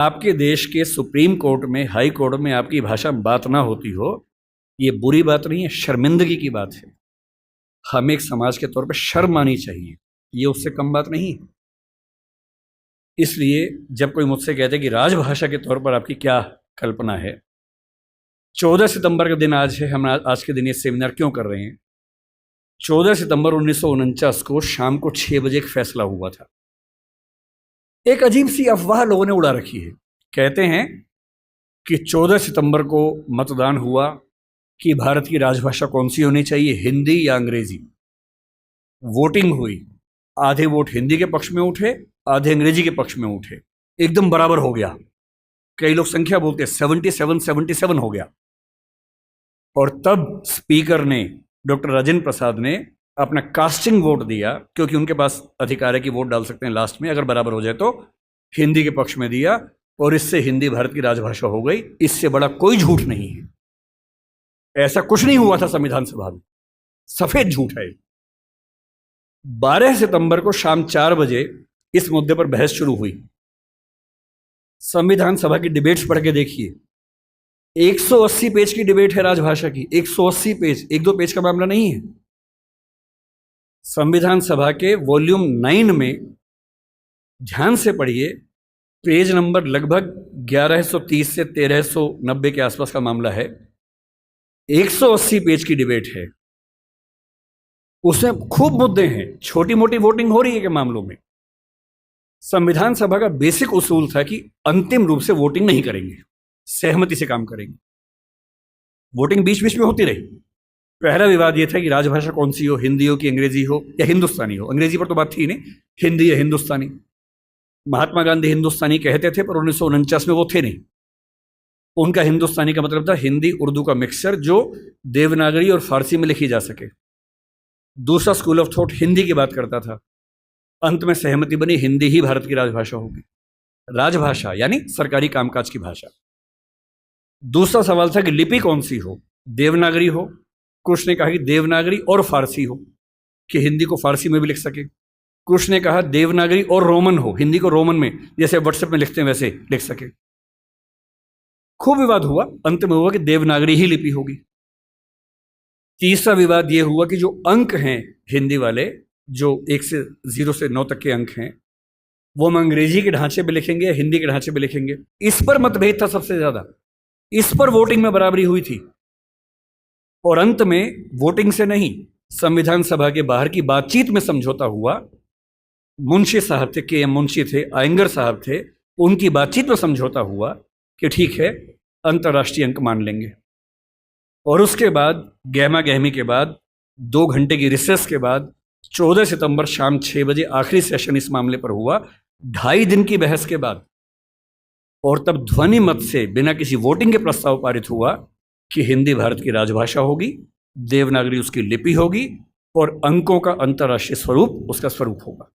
आपके देश के सुप्रीम कोर्ट में, हाई कोर्ट में आपकी भाषा में बात ना होती हो, ये बुरी बात नहीं है, शर्मिंदगी की बात है। हमें एक समाज के तौर पर शर्म आनी चाहिए, ये उससे कम बात नहीं है। इसलिए जब कोई मुझसे कहते कि राजभाषा के तौर पर आपकी क्या कल्पना है, 14 सितंबर का दिन आज है, हम आज के दिन ये सेमिनार क्यों कर रहे हैं? 14 सितंबर 1949 को शाम को 6 बजे एक फैसला हुआ था। एक अजीब सी अफवाह लोगों ने उड़ा रखी है। कहते हैं कि 14 सितंबर को मतदान हुआ कि भारत की राजभाषा कौन सी होनी चाहिए, हिंदी या अंग्रेजी। वोटिंग हुई, आधे वोट हिंदी के पक्ष में उठे, आधे अंग्रेजी के पक्ष में उठे, एकदम बराबर हो गया। कई लोग संख्या बोलते 77 हो गया। और तब स्पीकर ने, डॉक्टर राजेंद्र प्रसाद ने अपना कास्टिंग वोट दिया, क्योंकि उनके पास अधिकार है कि वोट डाल सकते हैं लास्ट में, अगर बराबर हो जाए तो, हिंदी के पक्ष में दिया और इससे हिंदी भारत की राजभाषा हो गई। इससे बड़ा कोई झूठ नहीं है। ऐसा कुछ नहीं हुआ था संविधान सभा में, सफेद झूठ है। 12 सितंबर को शाम 4 बजे इस मुद्दे पर बहस शुरू हुई। संविधान सभा की डिबेट्स पढ़ के देखिए, 180 पेज की डिबेट है राजभाषा की, 180 पेज, 1-2 पेज का मामला नहीं है। संविधान सभा के वॉल्यूम 9 में ध्यान से पढ़िए, पेज नंबर लगभग 1130 से 1390 के आसपास का मामला है। 180 पेज की डिबेट है, उसमें खूब मुद्दे हैं, छोटी मोटी वोटिंग हो रही है के मामलों में। संविधान सभा का बेसिक उसूल था कि अंतिम रूप से वोटिंग नहीं करेंगे, सहमति से काम करेंगे। वोटिंग बीच बीच में होती रही। पहला विवाद यह था कि राजभाषा कौन सी हो, हिंदी हो कि अंग्रेजी हो या हिंदुस्तानी हो। अंग्रेजी पर तो बात थी नहीं, हिंदी या हिंदुस्तानी। महात्मा गांधी हिंदुस्तानी कहते थे, पर 1949 में वो थे नहीं। उनका हिंदुस्तानी का मतलब था हिंदी उर्दू का मिक्सचर, जो देवनागरी और फारसी में लिखी जा सके। दूसरा स्कूल ऑफ थॉट हिंदी की बात करता था। अंत में सहमति बनी, हिंदी ही भारत की राजभाषा होगी। राजभाषा यानी सरकारी कामकाज की भाषा। दूसरा सवाल था कि लिपि कौन सी हो, देवनागरी हो, कुछ ने कहा कि देवनागरी और फारसी हो, कि हिंदी को फारसी में भी लिख सके। कुछ ने कहा देवनागरी और रोमन हो, हिंदी को रोमन में, जैसे व्हाट्सएप में लिखते हैं वैसे लिख सके। खूब विवाद हुआ, अंत में हुआ कि देवनागरी ही लिपि होगी। तीसरा विवाद यह हुआ कि जो अंक हैं हिंदी वाले, जो 1 से 0 से 9 तक के अंक हैं, वो हम अंग्रेजी के ढांचे में लिखेंगे या हिंदी के ढांचे में लिखेंगे। इस पर मतभेद था सबसे ज्यादा। इस पर वोटिंग में बराबरी हुई थी। और अंत में वोटिंग से नहीं, संविधान सभा के बाहर की बातचीत में समझौता हुआ। मुंशी साहब थे, के एम मुंशी थे, आयंगर साहब थे, उनकी बातचीत में समझौता हुआ कि ठीक है, अंतर्राष्ट्रीय अंक मान लेंगे। और उसके बाद गहमा गहमी के बाद, 2 घंटे की रिसेस के बाद, 14 सितंबर शाम 6 बजे आखिरी सेशन इस मामले पर हुआ, 2.5 दिन की बहस के बाद। और तब ध्वनि मत से, बिना किसी वोटिंग के प्रस्ताव पारित हुआ कि हिंदी भारत की राजभाषा होगी, देवनागरी उसकी लिपि होगी और अंकों का अंतर्राष्ट्रीय स्वरूप उसका स्वरूप होगा।